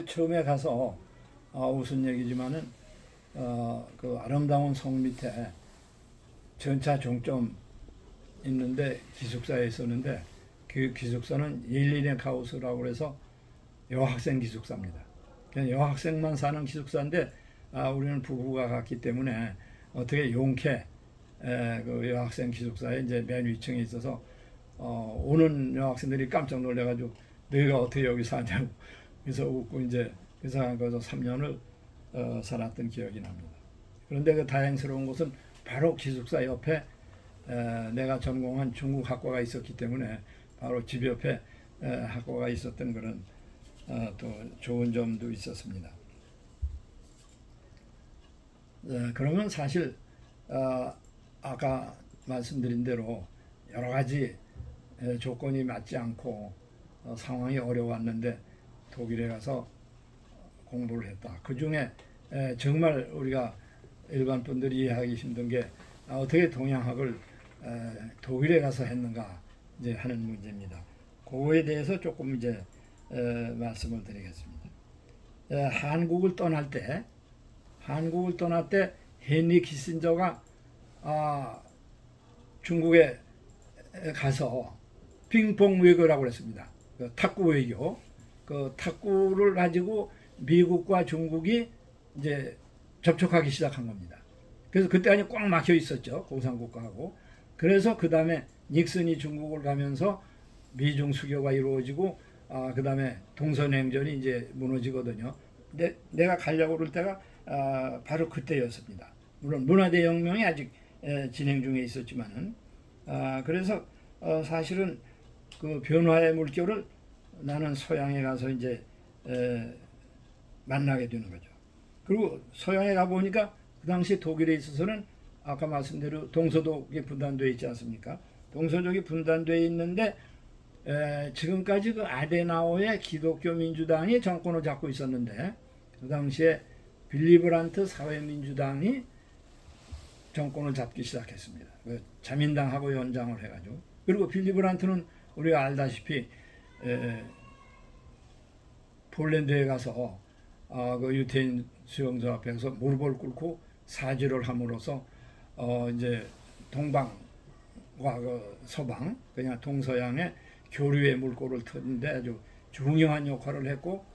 처음에 가서 웃은 얘기지만은 그 아름다운 성 밑에 전차 종점 있는데 기숙사에 있었는데 그 기숙사는 옐리네 하우스라고 해서 여학생 기숙사입니다. 그냥 여학생만 사는 기숙사인데 우리는 부부가 갔기 때문에 어떻게 용케 그 여학생 기숙사에 이제 맨 위층에 있어서 오는 여학생들이 깜짝 놀래가지고 너희가 어떻게 여기 사냐고 그래서 웃고 이제 그래서 거기서 3년을 살았던 기억이 납니다. 그런데 그 다행스러운 것은 바로 기숙사 옆에 내가 전공한 중국 학과가 있었기 때문에 바로 집 옆에 학과가 있었던 그런 또 좋은 점도 있었습니다. 그러면 사실 아까 말씀드린 대로 여러 가지 조건이 맞지 않고 상황이 어려웠는데 독일에 가서 공부를 했다. 그 중에 정말 우리가 일반 분들이 이해하기 힘든 게 어떻게 동양학을 독일에 가서 했는가 이제 하는 문제입니다. 그거에 대해서 조금 이제 말씀을 드리겠습니다. 한국을 떠날 때 헨리 키신저가 중국에 가서 핑퐁 외교라고 그랬습니다. 그 탁구 외교. 그 탁구를 가지고 미국과 중국이 이제 접촉하기 시작한 겁니다. 그래서 그때 아니 꽉 막혀 있었죠. 공산국가하고. 그래서 그 다음에 닉슨이 중국을 가면서 미중 수교가 이루어지고 그 다음에 동서냉전이 이제 무너지거든요. 근데 내가 가려고 그럴 때가 바로 그때였습니다. 물론 문화대혁명이 아직 진행 중에 있었지만은 그래서 사실은 그 변화의 물결을 나는 서양에 가서 이제 만나게 되는 거죠. 그리고 서양에 가 보니까 그 당시 독일에 있어서는 아까 말씀대로 동서독이 분단되어 있지 않습니까? 동서독이 분단되어 있는데 지금까지 그 아데나우의 기독교 민주당이 정권을 잡고 있었는데 그 당시에 빌리 브란트 사회민주당이 정권을 잡기 시작했습니다. 그 자민당하고 연장을 해가지고 그리고 빌리 브란트는 우리가 알다시피 폴란드에 가서 그 유태인 수용소 앞에서 무릎을 꿇고 사죄를 함으로써 이제 동방과 그 서방 그냥 동서양의 교류의 물꼬를 트는데 아주 중요한 역할을 했고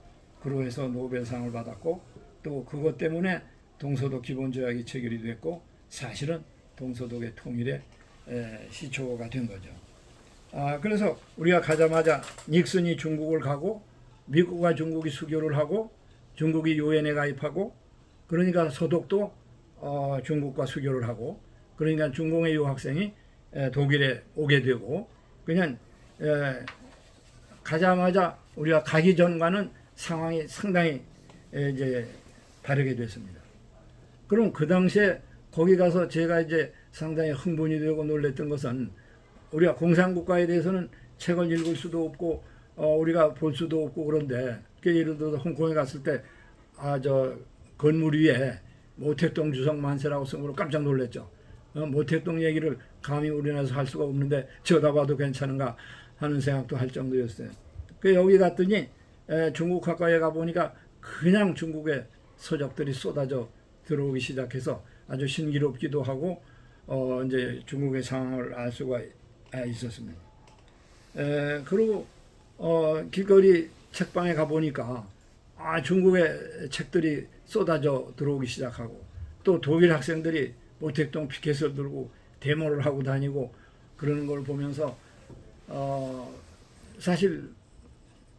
그로 해서 노벨상을 받았고 또 그것 때문에 동서독 기본조약이 체결이 됐고 사실은 동서독의 통일의 시초가 된 거죠. 그래서 우리가 가자마자 닉슨이 중국을 가고 미국과 중국이 수교를 하고 중국이 유엔에 가입하고 그러니까 서독도 중국과 수교를 하고 그러니까 중공의 유학생이 독일에 오게 되고 그냥 가자마자 우리가 가기 전과는 상황이 상당히 이제 다르게 됐습니다. 그럼 그 당시에 거기 가서 제가 이제 상당히 흥분이 되고 놀랬던 것은 우리가 공산국가에 대해서는 책을 읽을 수도 없고 우리가 볼 수도 없고 그런데 예를 들어서 홍콩에 갔을 때 저 건물 위에 모택동 주석 만세라고 쓴 걸로 깜짝 놀랐죠. 모택동 얘기를 감히 우리나라에서 할 수가 없는데 쳐다봐도 괜찮은가 하는 생각도 할 정도였어요. 그 여기 갔더니 중국 학과에 가보니까 그냥 중국의 서적들이 쏟아져 들어오기 시작해서 아주 신기롭기도 하고 이제 중국의 상황을 알 수가 있었습니다. 그리고 길거리 책방에 가보니까 중국의 책들이 쏟아져 들어오기 시작하고 또 독일 학생들이 모택동 피켓을 들고 데모를 하고 다니고 그러는 걸 보면서 사실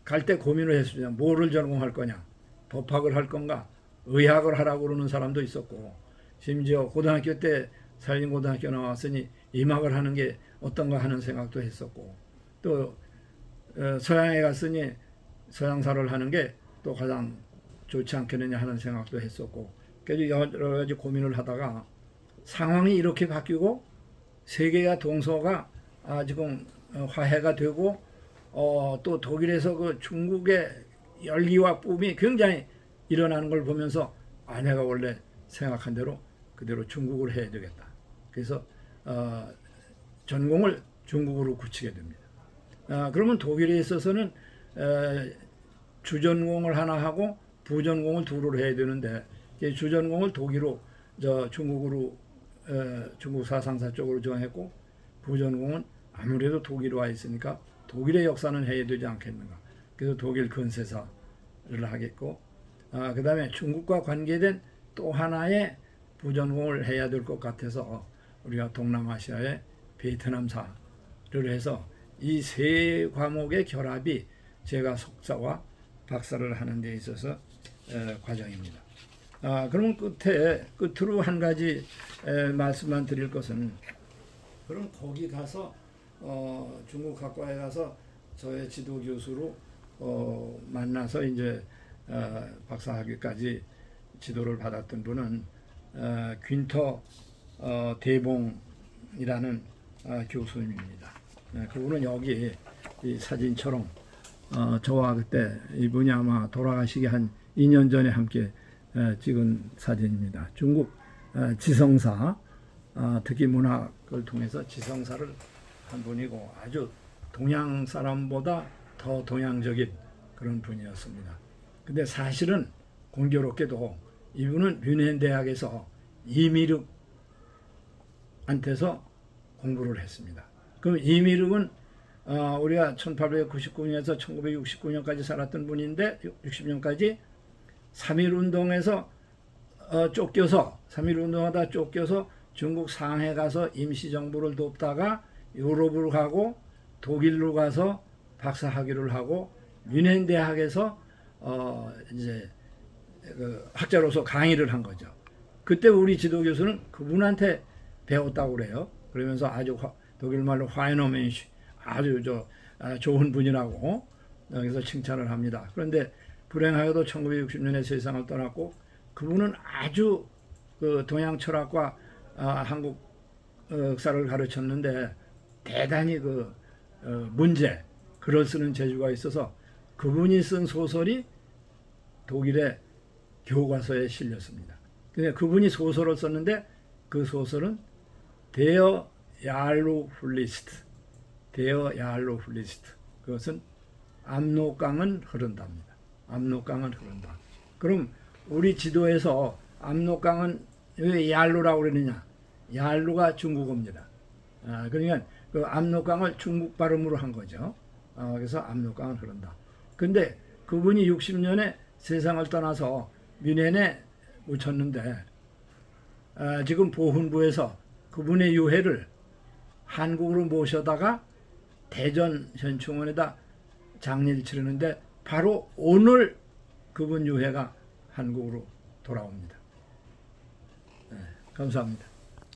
갈 때 고민을 했습니다. 뭐를 전공할 거냐, 법학을 할 건가, 의학을 하라고 그러는 사람도 있었고 심지어 고등학교 때 산림고등학교 나왔으니 임학을 하는 게 어떤가 하는 생각도 했었고 또 서양에 갔으니 서양사를 하는 게 또 가장 좋지 않겠느냐 하는 생각도 했었고 그래서 여러 가지 고민을 하다가 상황이 이렇게 바뀌고 세계와 동서가 지금 화해가 되고 또 독일에서 그 중국의 열기와 붐이 굉장히 일어나는 걸 보면서 내가 원래 생각한 대로 그대로 중국을 해야 되겠다. 그래서 전공을 중국으로 굳히게 됩니다. 그러면 독일에 있어서는 주전공을 하나 하고 부전공을 둘을 해야 되는데 이 주전공을 독일로 중국으로 중국 사상사 쪽으로 정했고 부전공은 아무래도 독일에 와 있으니까 독일의 역사는 해야 되지 않겠는가. 그래서 독일 근세사를 하겠고 그 다음에 중국과 관계된 또 하나의 부전공을 해야 될 것 같아서 우리가 동남아시아의 베트남사를 해서 이 세 과목의 결합이 제가 석사와 박사를 하는 데 있어서 과정입니다. 그러면 끝으로 한 가지 말씀만 드릴 것은 그럼 거기 가서 중국 학과에 가서 저의 지도 교수로 만나서 이제 박사학위까지 지도를 받았던 분은 귄터 대봉이라는 교수님입니다. 그분은 여기 이 사진처럼 저와 그때 이분이 아마 돌아가시기 한 2년 전에 함께 찍은 사진입니다. 중국 지성사 특히 문학을 통해서 지성사를 한 분이고 아주 동양 사람보다 더 동양적인 그런 분이었습니다. 근데 사실은 공교롭게도 이분은 뮌헨 대학에서 이미륵한테서 공부를 했습니다. 그럼 이미륵은 우리가 1899년에서 1969년까지 살았던 분인데 60년까지 3.1운동에서 쫓겨서 3.1운동하다 쫓겨서 중국 상해 가서 임시정부를 돕다가 유럽으로 가고 독일로 가서 박사학위를 하고 뮌헨 대학에서 이제 학자로서 강의를 한 거죠. 그때 우리 지도 교수는 그분한테 배웠다고 그래요. 그러면서 아주 독일 말로 화이너멘시 아주 좋은 분이라고 여기서 칭찬을 합니다. 그런데 불행하게도 1960년에 세상을 떠났고 그분은 아주 그 동양 철학과 한국 역사를 가르쳤는데 대단히 문제 글을 쓰는 재주가 있어서 그분이 쓴 소설이 독일의 교과서에 실렸습니다. 근데 그분이 소설을 썼는데 그 소설은 데어 야르훌리스트 그것은 압록강은 흐른답니다. 압록강은 흐른다. 그럼 우리 지도에서 압록강은 왜 얄루라고 그러느냐? 얄루가 중국어입니다. 그러니까 그 압록강을 중국 발음으로 한 거죠. 그래서 압록강은 흐른다. 근데 그분이 60년에 세상을 떠나서 뮌헨에 묻혔는데 지금 보훈부에서 그분의 유해를 한국으로 모셔다가 대전 현충원에다 장례를 치르는데 바로 오늘 그분 유해가 한국으로 돌아옵니다. 감사합니다.